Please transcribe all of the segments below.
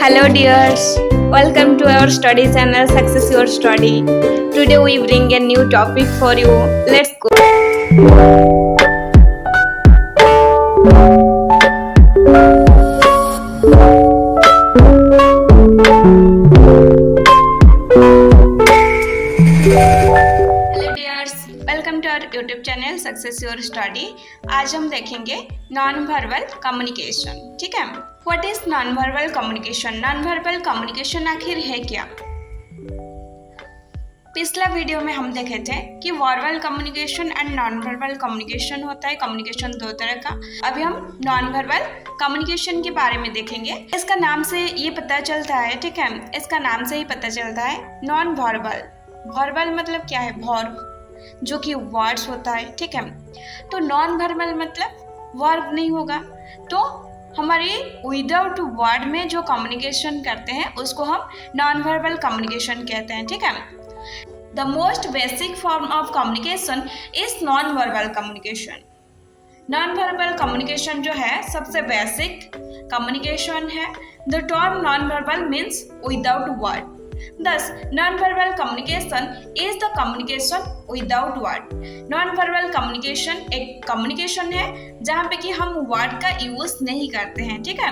Hello dears, welcome to our study channel Success Your Study. Today we bring a new topic for you. Let's go. Hello dears, welcome to our YouTube channel success your study. आज हम देखेंगे non verbal communication. ठीक है, what is non verbal communication? Non verbal communication आखिर है क्या? पिछला video में हम देखे थे कि verbal communication and non verbal communication होता है। कम्युनिकेशन दो तरह का। अभी हम नॉन वर्बल कम्युनिकेशन के बारे में देखेंगे। इसका नाम से ये पता चलता है, ठीक है, इसका नाम से ही पता चलता है नॉन वर्बल। वर्बल मतलब क्या है? वर्ब, जो कि वर्ड्स होता है। ठीक है, तो नॉन वर्बल मतलब वर्ब नहीं होगा, तो हमारे विदाउट वर्ड में जो कम्युनिकेशन करते हैं उसको हम नॉन वर्बल कम्युनिकेशन कहते हैं। ठीक है, the most basic form of communication is non verbal communication. Non verbal communication जो है सबसे बेसिक कम्युनिकेशन है। The term non verbal means without word. Thus, non-verbal communication is the communication without word. Non-verbal communication एक communication है जहाँ पे कि हम word का use नहीं करते हैं। ठीक है,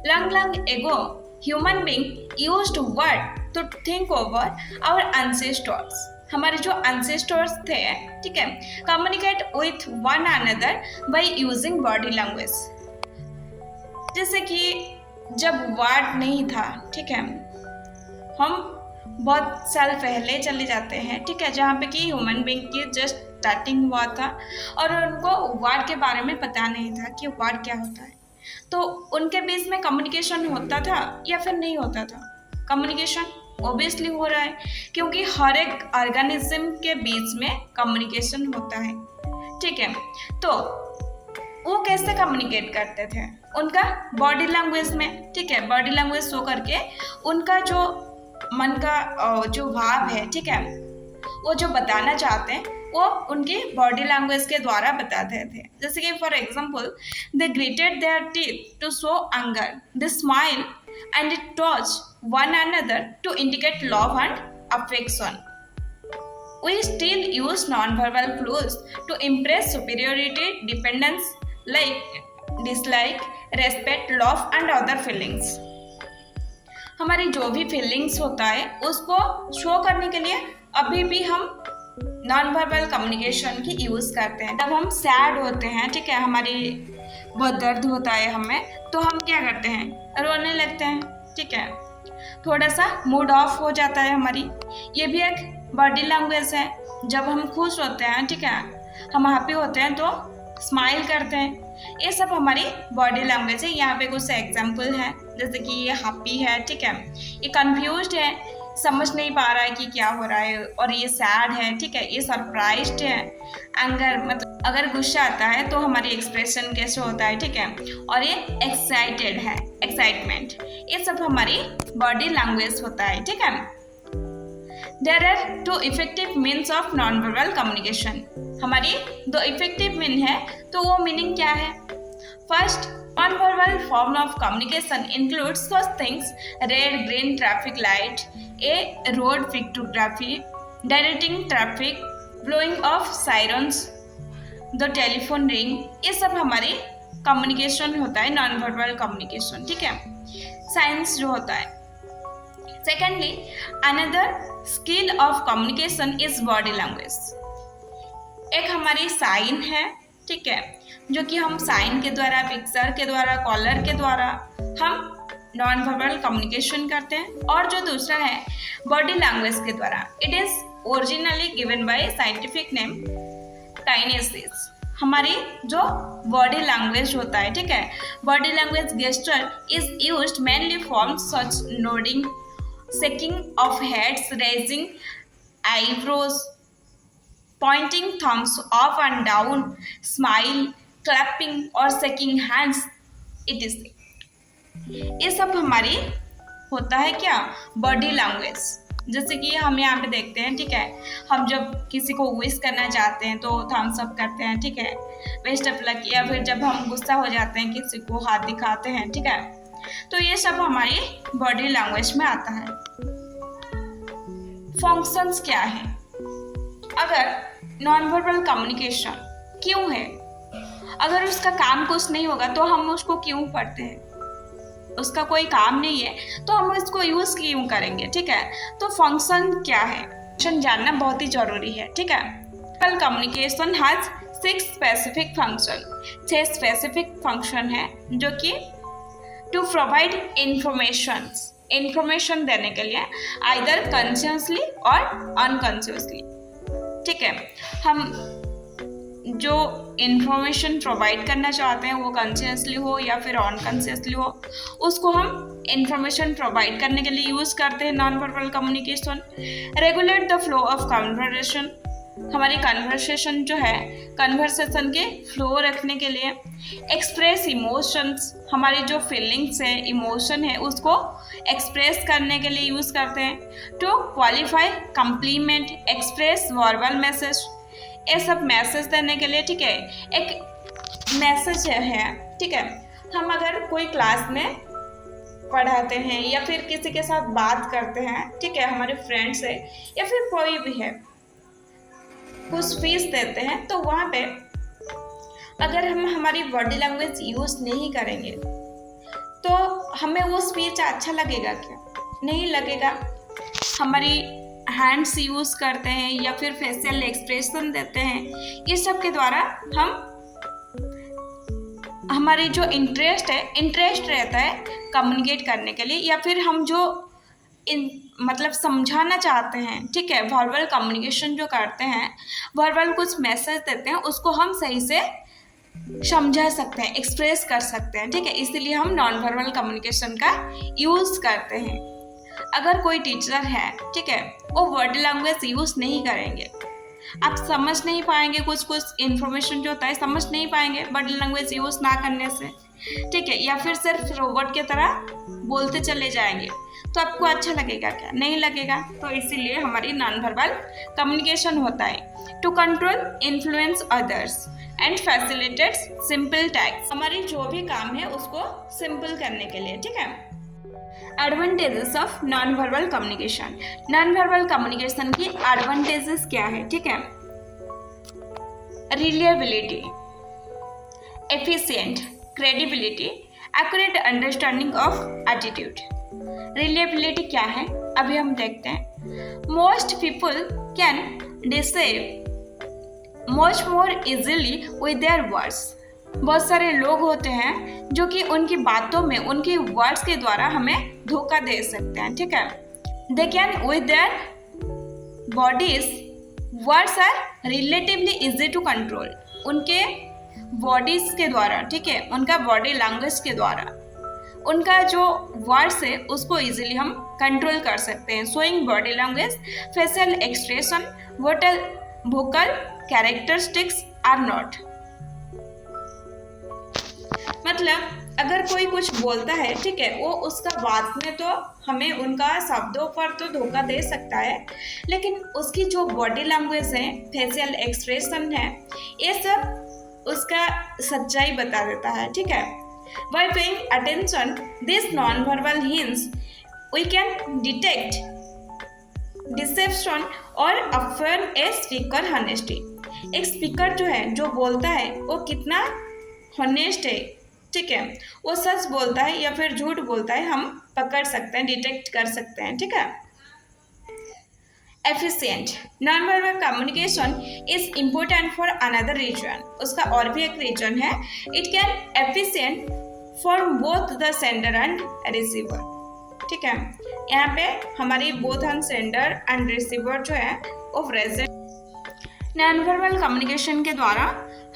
long ago human being used word to think over our ancestors. हमारे जो ancestors थे, ठीक है, communicate with one another by using body language. जैसे कि जब word नहीं था, ठीक है, हम बहुत साल पहले चले जाते हैं, ठीक है, जहाँ पे कि ह्यूमन बीइंग की जस्ट स्टार्टिंग हुआ था और उनको वर्ड के बारे में पता नहीं था कि वर्ड क्या होता है। तो उनके बीच में कम्युनिकेशन होता था या फिर नहीं होता था? कम्युनिकेशन ऑब्वियसली हो रहा है, क्योंकि हर एक ऑर्गेनिज्म के बीच में कम्युनिकेशन होता है। ठीक है, तो वो कैसे कम्युनिकेट करते थे? उनका बॉडी लैंग्वेज में। ठीक है, बॉडी लैंग्वेज शो करके उनका जो मन का जो भाव है, ठीक है, वो जो बताना चाहते हैं वो उनकी बॉडी लैंग्वेज के द्वारा बताते थे। जैसे कि for example, they grated their teeth to show anger, they smile and they touch one another to indicate love and affection. We still use non-verbal clues to impress superiority, dependence, like dislike, respect, love and other feelings. हमारी जो भी feelings होता है उसको show करने के लिए अभी भी हम नॉन वर्बल कम्युनिकेशन की यूज़ करते हैं। जब हम सैड होते हैं, ठीक है, हमारी बहुत दर्द होता है हमें, तो हम क्या करते हैं? रोने लगते हैं। ठीक है, थोड़ा सा मूड ऑफ हो जाता है हमारी, ये भी एक बॉडी लैंग्वेज है। जब हम खुश होते हैं, ठीक है, हम हैप्पी होते हैं तो स्माइल करते हैं। ये सब हमारी बॉडी लैंग्वेज है। यहाँ पे कुछ एग्जाम्पल है, जैसे कि ये हैप्पी है, ठीक है, ये कंफ्यूज्ड है, समझ नहीं पा रहा है कि क्या हो रहा है, और ये सैड है, ठीक है, ये सरप्राइज्ड है। एंगर मतलब अगर गुस्सा आता है तो हमारी एक्सप्रेशन कैसे होता है, ठीक है, और ये एक्साइटेड है, एक्साइटमेंट, ये सब हमारी बॉडी लैंग्वेज होता है। ठीक है, there are two effective means of non verbal communication. हमारी दो इफेक्टिव मीन है, तो वो मीनिंग क्या है? First, non-verbal form of communication includes such things: red, green traffic light, a road pictography, directing traffic, blowing of sirens, the telephone ring. ये सब हमारी कम्युनिकेशन होता है, नॉन वर्बल कम्युनिकेशन। ठीक है, साइंस जो होता है। Secondly, another skill of communication is body language. एक हमारी साइन है, ठीक है, जो कि हम साइन के द्वारा, पिक्चर के द्वारा, कॉलर के द्वारा हम नॉन वर्बल कम्युनिकेशन करते हैं। और जो दूसरा है बॉडी लैंग्वेज के द्वारा, it is originally given by scientific name kinesis. हमारी जो बॉडी लैंग्वेज होता है, ठीक है, body language gesture is used mainly for such nodding, shaking of heads, raising eyebrows, pointing thumbs up and down, smile, clapping और shaking hands, etc. ये सब हमारी होता है क्या? Body language. जैसे कि हम यहाँ पे देखते हैं, ठीक है, हम जब किसी को विश करना चाहते हैं तो थम्स अप करते हैं, ठीक है, बेस्ट ऑफ लक। या फिर जब हम गुस्सा हो जाते हैं किसी को हाथ दिखाते हैं, ठीक है, तो ये सब हमारी बॉडी लैंग्वेज में आता है। फंक्शंस क्या है? अगर नॉन वर्बल कम्युनिकेशन क्यों है, अगर उसका काम कुछ नहीं होगा तो हम उसको क्यों पढ़ते हैं? उसका कोई काम नहीं है तो हम इसको यूज क्यों करेंगे? ठीक है, तो फंक्शन क्या है जानना बहुत ही जरूरी है। ठीक है, communication has 6 specific function, 6 specific function है जो कि टू प्रोवाइड इंफॉर्मेशन देने के लिए, आइदर कॉन्शियसली और अनकॉन्शियसली। ठीक है, हम जो इंफॉर्मेशन प्रोवाइड करना चाहते हैं वो कॉन्शियसली हो या फिर अनकॉन्शियसली हो, उसको हम इंफॉर्मेशन प्रोवाइड करने के लिए यूज़ करते हैं non verbal communication. Regulate the flow of conversation, हमारी कन्वर्सेशन जो है, कन्वर्सेशन के फ्लो रखने के लिए। एक्सप्रेस इमोशंस, हमारी जो फीलिंग्स है, इमोशन है, उसको एक्सप्रेस करने के लिए यूज़ करते हैं। To qualify, complement, express verbal message, ये सब मैसेज देने के लिए। ठीक है, एक मैसेज है। ठीक है, हम अगर कोई क्लास में पढ़ाते हैं या फिर किसी के साथ बात करते हैं, ठीक है, हमारे फ्रेंड्स है या फिर कोई भी है, कुछ स्पीच देते हैं, तो वहाँ पे अगर हम हमारी बॉडी लैंग्वेज यूज़ नहीं करेंगे तो हमें वो स्पीच अच्छा लगेगा क्या? नहीं लगेगा। हमारी हैंड्स यूज़ करते हैं या फिर फेशियल एक्सप्रेशन देते हैं, ये सब के द्वारा हम हमारी जो इंटरेस्ट रहता है कम्युनिकेट करने के लिए, या फिर हम जो मतलब समझाना चाहते हैं। ठीक है, वर्बल कम्युनिकेशन जो करते हैं, वर्बल कुछ मैसेज देते हैं, उसको हम सही से समझा सकते हैं, एक्सप्रेस कर सकते हैं। ठीक है, इसलिए हम नॉन वर्बल कम्युनिकेशन का यूज़ करते हैं। अगर कोई टीचर है, ठीक है, वो बॉडी लैंग्वेज यूज़ नहीं करेंगे, आप समझ नहीं पाएंगे, कुछ इन्फॉर्मेशन जो होता है समझ नहीं पाएंगे बॉडी लैंग्वेज यूज़ ना करने से। ठीक है, या फिर सिर्फ रोबोट की तरह बोलते चले जाएंगे, तो आपको अच्छा लगेगा क्या? नहीं लगेगा। तो इसीलिए हमारी नॉन वर्बल कम्युनिकेशन होता है to control influence others and facilitates simple tasks, हमारी जो भी काम है उसको सिंपल करने के लिए। ठीक है, advantages of non verbal communication, non verbal communication की एडवांटेजेस क्या है? ठीक है, reliability, efficient, credibility, accurate understanding of attitude. Reliability क्या है अभी हम देखते हैं। Most people can decide much more easily with their words, बहुत सारे लोग होते हैं जो कि उनकी बातों में, उनकी वर्ड्स के द्वारा हमें धोखा दे सकते हैं। ठीक है, they can with their bodies, words are relatively easy to control, उनके बॉडीज के द्वारा, ठीक है, उनका बॉडी लैंग्वेज के द्वारा उनका जो वर्ड्स है उसको इजीली हम कंट्रोल कर सकते हैं। Showing body language, facial expression, vocal characteristics are not, मतलब अगर कोई कुछ बोलता है, ठीक है, वो उसका बात में तो हमें उनका शब्दों पर तो धोखा दे सकता है, लेकिन उसकी जो बॉडी लैंग्वेज है, फेशियल एक्सप्रेशन है, ये सब उसका सच्चाई बता देता है। ठीक है, by paying attention these non-verbal hints, we can detect deception or affirm a speaker honesty। एक स्पीकर जो है, जो बोलता है, वो कितना हॉनेस्ट है, ठीक है, वो सच बोलता है या फिर झूठ बोलता है, हम पकड़ सकते हैं, डिटेक्ट कर सकते हैं। ठीक है, efficient, non verbal communication is important for another reason, उसका और भी एक रीजन है, it can efficient for both the sender and receiver. ठीक है, यहाँ पे हमारी both and sender and receiver जो है वो प्रेजेंट। नॉन वर्बल कम्युनिकेशन के द्वारा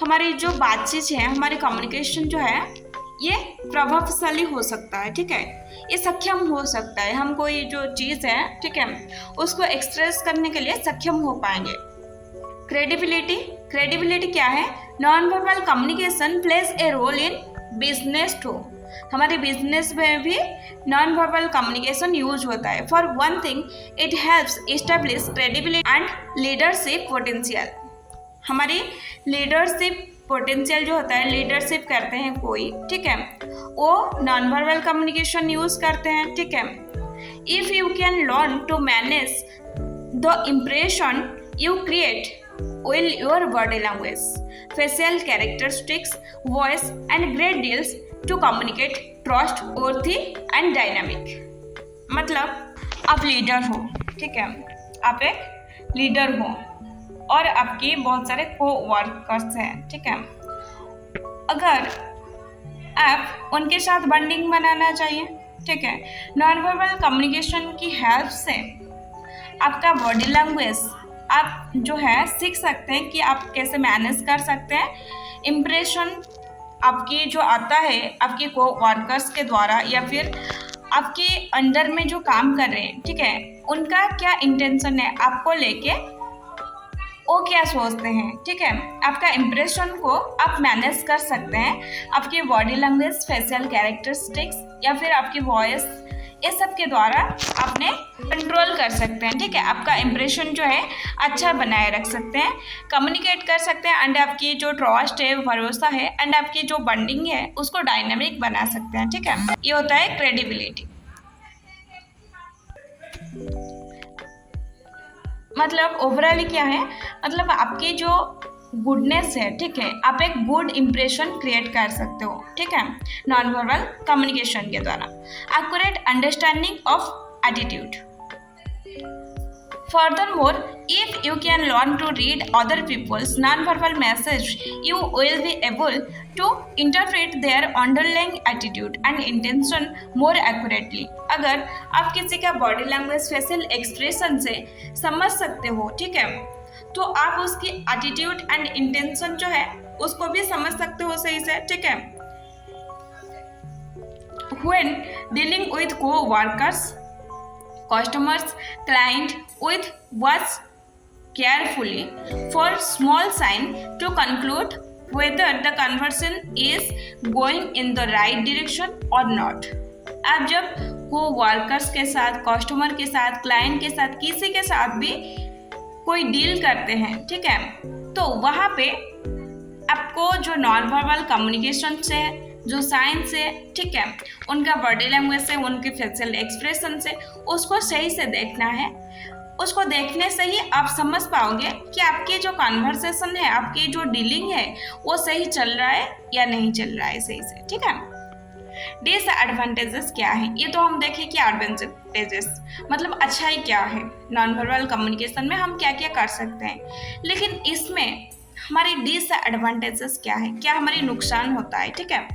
हमारी जो बातचीत है, हमारी कम्युनिकेशन जो है, ये प्रभावशाली हो सकता है। ठीक है, ये सक्षम हो सकता है, हम कोई जो चीज़ है, ठीक है, उसको एक्सप्रेस करने के लिए सक्षम हो पाएंगे। क्रेडिबिलिटी, क्रेडिबिलिटी क्या है? Non verbal communication plays a role in business too, हमारे बिजनेस में भी नॉन वर्बल कम्युनिकेशन यूज होता है। For one thing it helps establish credibility and leadership potential, हमारी लीडरशिप पोटेंशियल जो होता है, लीडरशिप करते हैं कोई, ठीक है, वो नॉन वर्बल कम्युनिकेशन यूज़ करते हैं, ठीक है। If you can learn to manage the impression you create with your body language, facial characteristics, voice and great deals to communicate trustworthy and dynamic। मतलब आप लीडर हो, ठीक है, आप एक लीडर हो और आपके बहुत सारे को वर्कर्स हैं, ठीक है। अगर आप उनके साथ बॉन्डिंग बनाना चाहिए, ठीक है, नॉन वर्बल कम्युनिकेशन की हेल्प से आपका बॉडी लैंग्वेज आप जो है सीख सकते हैं कि आप कैसे मैनेज कर सकते हैं। इम्प्रेशन आपकी जो आता है आपके को वर्कर्स के द्वारा या फिर आपके अंडर में जो काम कर रहे हैं, ठीक है, उनका क्या इंटेंशन है आपको लेके, वो क्या सोचते हैं, ठीक है, आपका इम्प्रेशन को आप मैनेज कर सकते हैं आपके बॉडी लैंग्वेज, फेशियल कैरेक्टरिस्टिक्स या फिर आपकी वॉइस, ये सब के द्वारा आपने कंट्रोल कर सकते हैं, ठीक है। आपका इम्प्रेशन जो है अच्छा बनाए रख सकते हैं, कम्युनिकेट कर सकते हैं एंड आपकी जो ट्रस्ट है, भरोसा है एंड आपकी जो बॉन्डिंग है उसको डायनामिक बना सकते हैं, ठीक है। ये होता है क्रेडिबिलिटी। मतलब ओवरऑली क्या है, मतलब आपकी जो गुडनेस है, ठीक है, आप एक गुड इम्प्रेशन क्रिएट कर सकते हो, ठीक है, नॉन वर्बल कम्युनिकेशन के द्वारा। Accurate understanding of attitude. Furthermore, if you can learn to read other people's non-verbal message, you will be able to interpret their underlying attitude and intention more accurately। अगर आप किसी का body language, facial expression से समझ सकते हो, ठीक है, तो आप उसकी एटीट्यूड एंड इंटेंशन जो है उसको भी समझ सकते हो सही से, ठीक है। When dealing with co-workers, customers, client, with watch carefully for small sign to conclude whether the conversation is going in the right direction or not। आप जब co-workers के साथ, कस्टमर के साथ, क्लाइंट के साथ, किसी के साथ भी कोई डील करते हैं, ठीक है, तो वहाँ पे आपको जो नॉन वर्बल कम्युनिकेशन से, जो साइन से, ठीक है, उनका बॉडी लैंग्वेज से, उनके फेशियल एक्सप्रेशन से, उसको सही से देखना है। उसको देखने से ही आप समझ पाओगे कि आपकी जो कन्वर्सेशन है, आपकी जो डीलिंग है वो सही चल रहा है या नहीं चल रहा है सही से, ठीक है। डिसएडवांटेजेस क्या है, ये तो हम देखें कि एडवांटेजेस मतलब अच्छाई क्या है, नॉन वर्बल कम्युनिकेशन में हम क्या क्या कर सकते हैं, लेकिन इसमें हमारी डिसएडवांटेजेस क्या है, क्या हमारी नुकसान होता है, ठीक है।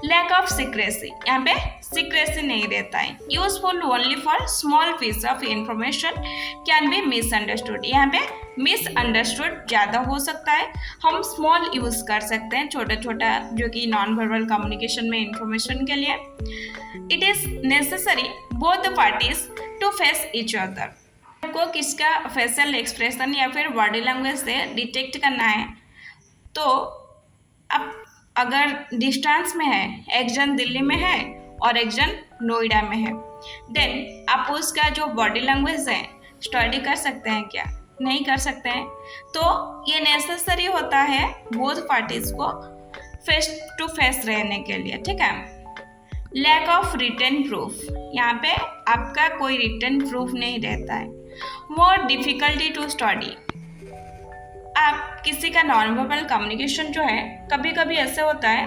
लैक ऑफ सीक्रेसी, यहाँ पे सीक्रेसी नहीं रहता है। Useful only for small piece of information, can be misunderstood, यहाँ पे मिसअंडरस्टूड ज़्यादा हो सकता है। हम स्मॉल यूज़ कर सकते हैं, छोटा छोटा, जो कि नॉन वर्बल कम्युनिकेशन में इंफॉर्मेशन के लिए। It is necessary both the parties to face each other. आपको किसका फेशियल एक्सप्रेशन या फिर बॉडी लैंग्वेज से डिटेक्ट करना है, तो आप अगर डिस्टेंस में है, एक जन दिल्ली में है और एक जन नोएडा में है, देन आप उसका जो बॉडी लैंग्वेज है स्टडी कर सकते हैं क्या, नहीं कर सकते हैं। तो ये नेसेसरी होता है बोथ पार्टीज को फेस टू फेस रहने के लिए, ठीक है। लैक ऑफ रिटन प्रूफ, यहाँ पे आपका कोई रिटन प्रूफ नहीं रहता है। मोर डिफिकल्टी टू स्टडी, आप किसी का नॉन वर्बल कम्युनिकेशन जो है कभी कभी ऐसे होता है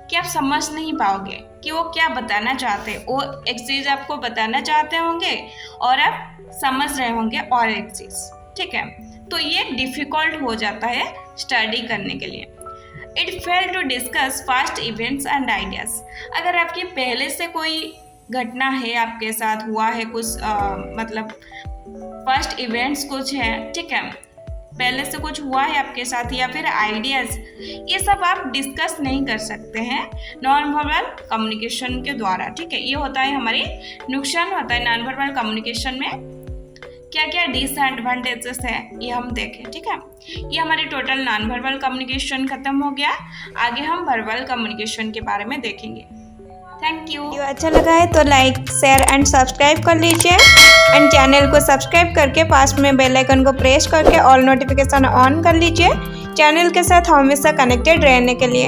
कि आप समझ नहीं पाओगे कि वो क्या बताना चाहते हैं। वो एक चीज़ आपको बताना चाहते होंगे और आप समझ रहे होंगे और एक चीज़, ठीक है, तो ये डिफ़िकल्ट हो जाता है स्टडी करने के लिए। It fail to discuss fast events and ideas, अगर आपकी पहले से कोई घटना है, आपके साथ हुआ है कुछ मतलब फर्स्ट इवेंट्स कुछ है, ठीक है, पहले से कुछ हुआ है आपके साथ या फिर आइडियाज़, ये सब आप डिस्कस नहीं कर सकते हैं नॉन वर्बल कम्युनिकेशन के द्वारा, ठीक है। ये होता है हमारी नुकसान होता है नॉन वर्बल कम्युनिकेशन में। क्या क्या डिसएडवांटेजेस है ये हम देखें, ठीक है। ये हमारी टोटल नॉन वर्बल कम्युनिकेशन खत्म हो गया। आगे हम वर्बल कम्युनिकेशन के बारे में देखेंगे। Thank you. वीडियो अच्छा लगा है तो लाइक शेयर एंड सब्सक्राइब कर लीजिए एंड चैनल को सब्सक्राइब करके पास में बेल आइकन को प्रेस करके ऑल नोटिफिकेशन ऑन कर लीजिए चैनल के साथ हमेशा कनेक्टेड रहने के लिए।